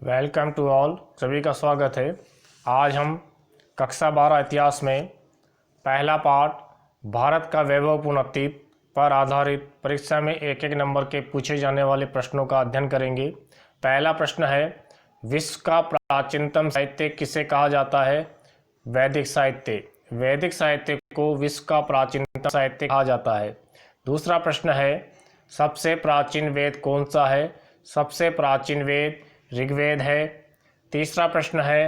Welcome to all, सभी का स्वागत है। आज हम कक्षा 12 इतिहास में पहला पार्ट भारत का वैभवपूर्ण अतीत पर आधारित परीक्षा में एक एक नंबर के पूछे जाने वाले प्रश्नों का अध्ययन करेंगे। पहला प्रश्न है, विश्व का प्राचीनतम साहित्य किसे कहा जाता है? वैदिक साहित्य। वैदिक साहित्य को विश्व का प्राचीनतम साहित्य कहा जाता है। दूसरा प्रश्न है, सबसे प्राचीन वेद कौन सा है? सबसे प्राचीन वेद ऋग्वेद है। तीसरा प्रश्न है,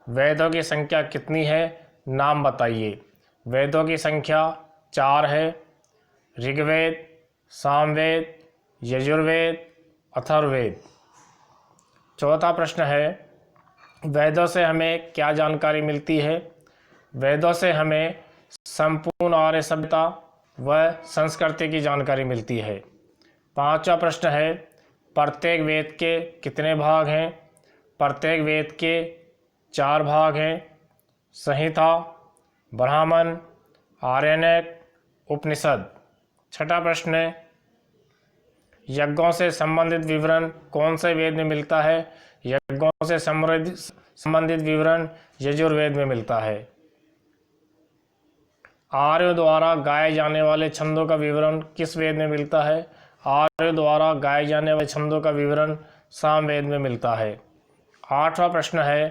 वेदों की संख्या कितनी है? नाम बताइए। वेदों की संख्या 4 है। ऋग्वेद, सामवेद, यजुर्वेद, अथर्ववेद। चौथा प्रश्न है, वेदों से हमें क्या जानकारी मिलती है? वेदों से हमें संपूर्ण आर्य सभ्यता व संस्कृति की जानकारी मिलती है। पांचवा प्रश्न है, प्रत्येक वेद के कितने भाग हैं? प्रत्येक वेद के 4 भाग हैं। संहिता, ब्राह्मण, आरण्यक, उपनिषद। छठा प्रश्न है, यज्ञों से संबंधित विवरण कौन से वेद में मिलता है? यज्ञों से संबंधित विवरण यजुर्वेद में मिलता है। आर्यों द्वारा गाए जाने वाले छंदों का विवरण किस वेद में मिलता है? आर्यों द्वारा गाए जाने वाले छंदों का विवरण सामवेद में मिलता है। आठवां प्रश्न है,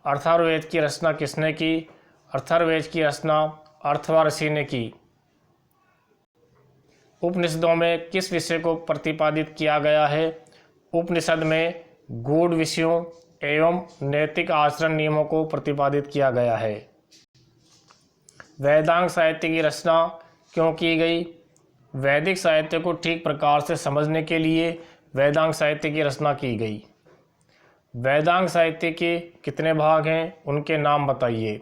अथर्ववेद की रचना किसने की? अथर्ववेद की रचना अथर्वा ऋषि ने की। उपनिषदों में किस विषय को प्रतिपादित किया गया है? उपनिषद में गूढ़ विषयों एवं नैतिक आचरण नियमों को प्रतिपादित किया गया है। वेदांग साहित्य की रचना क्यों की गई? वैदिक साहित्य को ठीक प्रकार से समझने के लिए वेदांग साहित्य की रचना की गई। वेदांग साहित्य के कितने भाग हैं? उनके नाम बताइए।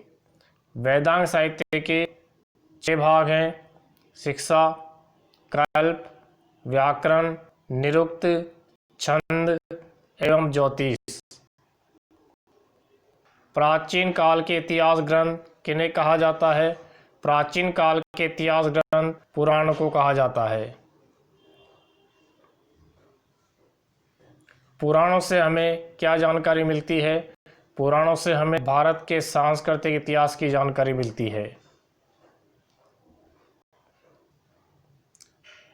वेदांग साहित्य के 6 भाग हैं। शिक्षा, कल्प, व्याकरण, निरुक्त, छंद एवं ज्योतिष। प्राचीन काल के इतिहास ग्रंथ किन्हें कहा जाता है? प्राचीन काल के इतिहास ग्रंथ पुराणों को कहा जाता है। पुराणों से हमें क्या जानकारी मिलती है? पुराणों से हमें भारत के सांस्कृतिक इतिहास की जानकारी मिलती है।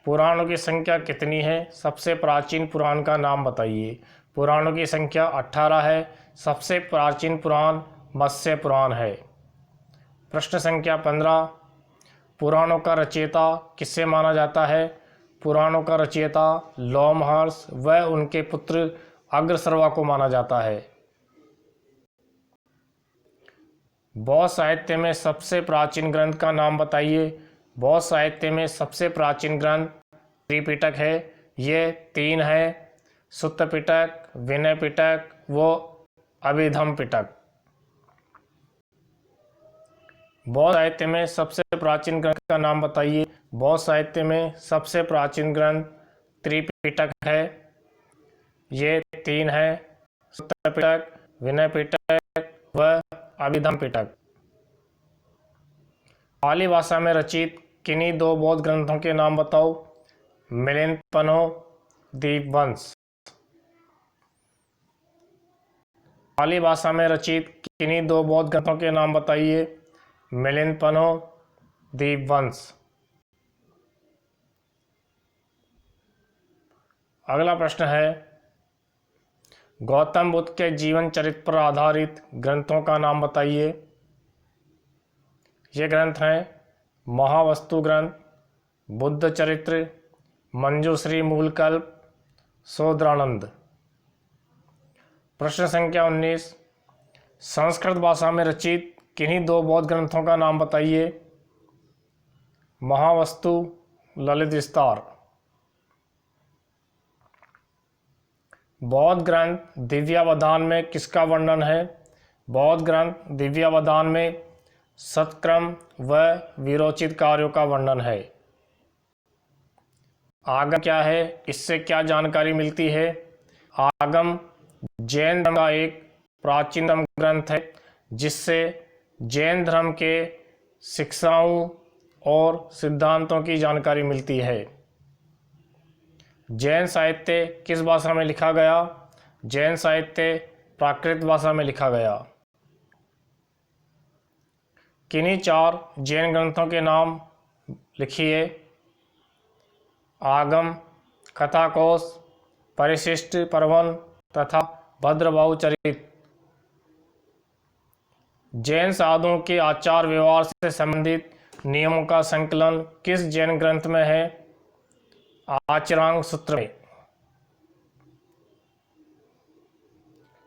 पुराणों की संख्या कितनी है? सबसे प्राचीन पुराण का नाम बताइए। पुराणों की संख्या 18 है। सबसे प्राचीन पुराण मत्स्य पुराण है। प्रश्न संख्या 15, पुराणों का रचयिता किसे माना जाता है? पुराणों का रचयिता लोमहर्ष व उनके पुत्र अग्रसर्वा को माना जाता है। बौद्ध साहित्य में सबसे प्राचीन ग्रंथ का नाम बताइए। बौद्ध साहित्य में सबसे प्राचीन ग्रंथ त्रिपिटक है। ये 3 है, सुत्त पिटक, विनय पिटक व अभिधम पिटक। बौद्ध साहित्य में सबसे प्राचीन ग्रंथ का नाम बताइए। बौद्ध साहित्य में सबसे प्राचीन ग्रंथ त्रिपिटक है। ये 3 है, सुत्त पिटक, विनय पिटक व अभिधम पिटक। पाली भाषा में रचित किन्हीं 2 बौद्ध ग्रंथों के नाम बताओ। मिलिंद-पन्हो, दीपवंश। पाली भाषा में रचित किन्हीं 2 बौद्ध ग्रंथों के नाम बताइए। मिलिंद-पन्हो, दीपवंश। अगला प्रश्न है, गौतम बुद्ध के जीवन चरित्र पर आधारित ग्रंथों का नाम बताइए। ये ग्रंथ हैं महावस्तु ग्रंथ, बुद्ध चरित्र, मंजूश्री मूलकल्प, शोधरानंद। प्रश्न संख्या 19, संस्कृत भाषा में रचित किन्हीं 2 बौद्ध ग्रंथों का नाम बताइए। महावस्तु, ललित विस्तार। बौद्ध ग्रंथ दिव्यावधान में किसका वर्णन है? बौद्ध ग्रंथ दिव्यावधान में सत्क्रम व विरोचित कार्यों का वर्णन है। आगम क्या है? इससे क्या जानकारी मिलती है? आगम जैन धर्म का एक प्राचीनतम ग्रंथ है जिससे जैन धर्म के शिक्षाओं और सिद्धांतों की जानकारी मिलती है। जैन साहित्य किस भाषा में लिखा गया? जैन साहित्य प्राकृत भाषा में लिखा गया। किन्हीं 4 जैन ग्रंथों के नाम लिखिए। आगम, कथाकोश, परिशिष्ट पर्वन तथा भद्रबाहु चरित। जैन साधुओं के आचार व्यवहार से संबंधित नियमों का संकलन किस जैन ग्रंथ में है? आचरांग सूत्र में।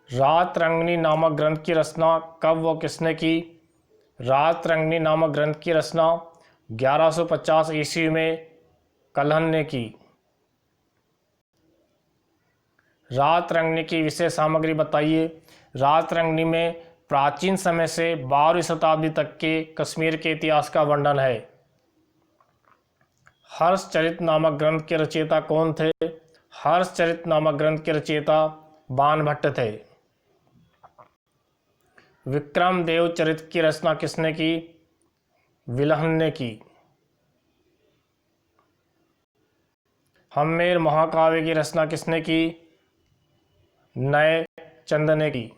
रातरंगिणी नामक ग्रंथ की रचना कब व किसने की? रातरंगिणी नामक ग्रंथ की रचना 1150 ईस्वी में कल्हण ने की। रातरंगिणी की विशेष सामग्री बताइए। रातरंगिणी में प्राचीन समय से 12वीं शताब्दी तक के कश्मीर के इतिहास का वर्णन है। हर्षचरित नामक ग्रंथ के रचयिता कौन थे? हर्षचरित नामक ग्रंथ के रचयिता बाणभट्ट थे। विक्रमदेव चरित की रचना किसने की? विल्हन ने की। हम्मेर महाकाव्य की रचना किसने की? नए चंद ने की।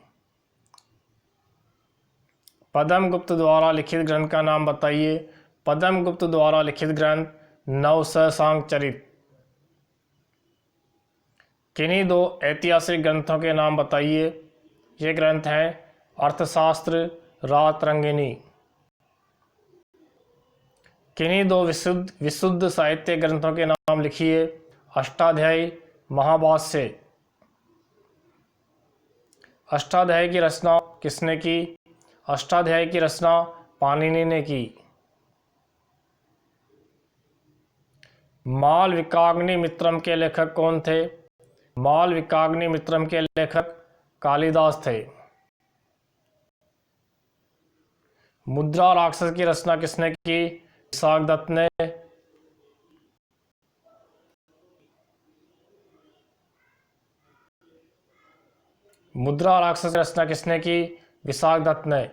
पद्मगुप्त द्वारा लिखित ग्रंथ का नाम बताइए। पद्मगुप्त द्वारा लिखित ग्रंथ नवसहसांक चरित। किन्हीं 2 ऐतिहासिक ग्रंथों के नाम बताइए। ये ग्रंथ हैं अर्थशास्त्र, रातरंगिणी। किन्हीं 2 विशुद्ध साहित्य ग्रंथों के नाम लिखिए। अष्टाध्यायी, महाभाष्य। अष्टाध्यायी की रचना किसने की? अष्टाध्यायी की रचना पाणिनि ने की। मालविकाग्नि मित्रम के लेखक कौन थे? मालविकाग्नि मित्रम के लेखक कालिदास थे। मुद्रा राक्षस की रचना किसने की? विशाखदत्त ने। मुद्रा राक्षस की रचना किसने की? विशाखदत्त ने।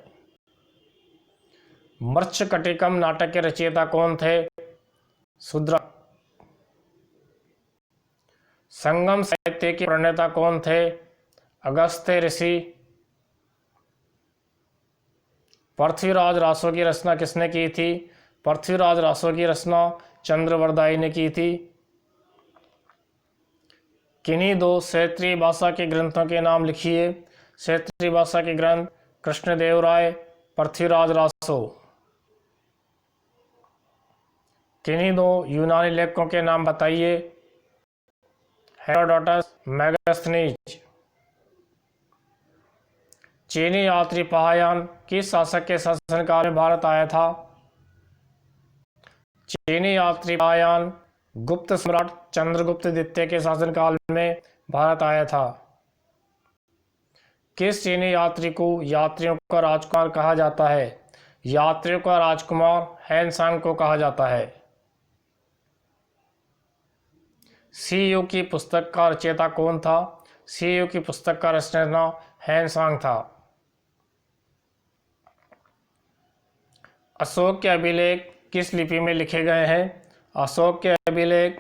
मृच्छकटिकम नाटक के रचयिता कौन थे? शूद्रक। संगम साहित्य के प्रणेता कौन थे? अगस्त्य ऋषि। पृथ्वीराज रासो की रचना किसने की थी? पृथ्वीराज रासो की रचना चंद्रवरदायी ने की थी। किन्हीं 2 क्षेत्रीय भाषा के ग्रंथों के नाम लिखिए। क्षेत्रीय भाषा के ग्रंथ कृष्णदेव राय, पृथ्वीराज रासो। किन्हीं 2 यूनानी लेखकों के नाम बताइए। हेरोडोटस, मेगास्थनीज। चीनी यात्री पहायान किस शासक के शासनकाल में भारत आया था? चीनी यात्री पहायान गुप्त सम्राट चंद्रगुप्त द्वितीय के शासनकाल में भारत आया था। किस चीनी यात्री को यात्रियों का राजकुमार कहा जाता है? यात्रियों का राजकुमार हैनसांग को कहा जाता है। सीयू की पुस्तक का रचयिता कौन था? सीयू की पुस्तक का रचयिता हैनसांग था। अशोक के अभिलेख किस लिपि में लिखे गए हैं? अशोक के अभिलेख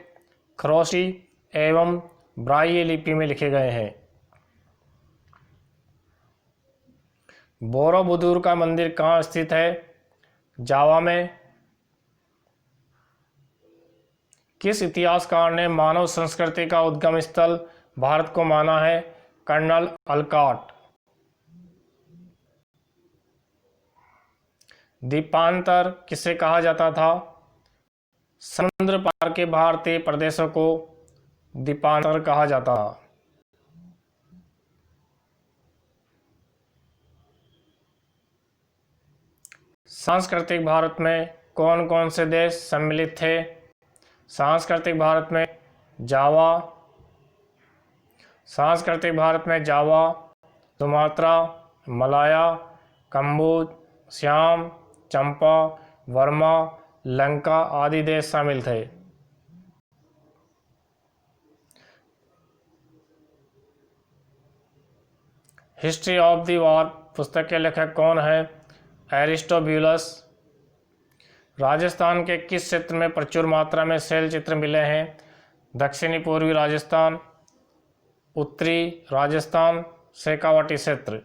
खरोष्टी एवं ब्राह्मी लिपि में लिखे गए हैं। बोरोबुदुर का मंदिर कहाँ स्थित है? जावा में। किस इतिहासकार ने मानव संस्कृति का उद्गम स्थल भारत को माना है? Colonel Olcott. द्वीपांतर किसे कहा जाता था? समुद्र पार के भारतीय प्रदेशों को द्वीपांतर कहा जाता था। सांस्कृतिक भारत में कौन कौन से देश सम्मिलित थे? सांस्कृतिक भारत में जावा, सांस्कृतिक भारत में जावा, सुमात्रा, मलाया, कंबोज, श्याम, चंपा, वर्मा, लंका आदि देश शामिल थे। हिस्ट्री ऑफ द वॉर पुस्तक के लेखक कौन है? एरिस्टोब्यूलस। राजस्थान के किस क्षेत्र में प्रचुर मात्रा में शैल चित्र मिले हैं? दक्षिणी पूर्वी राजस्थान, उत्तरी राजस्थान, शेखावाटी क्षेत्र।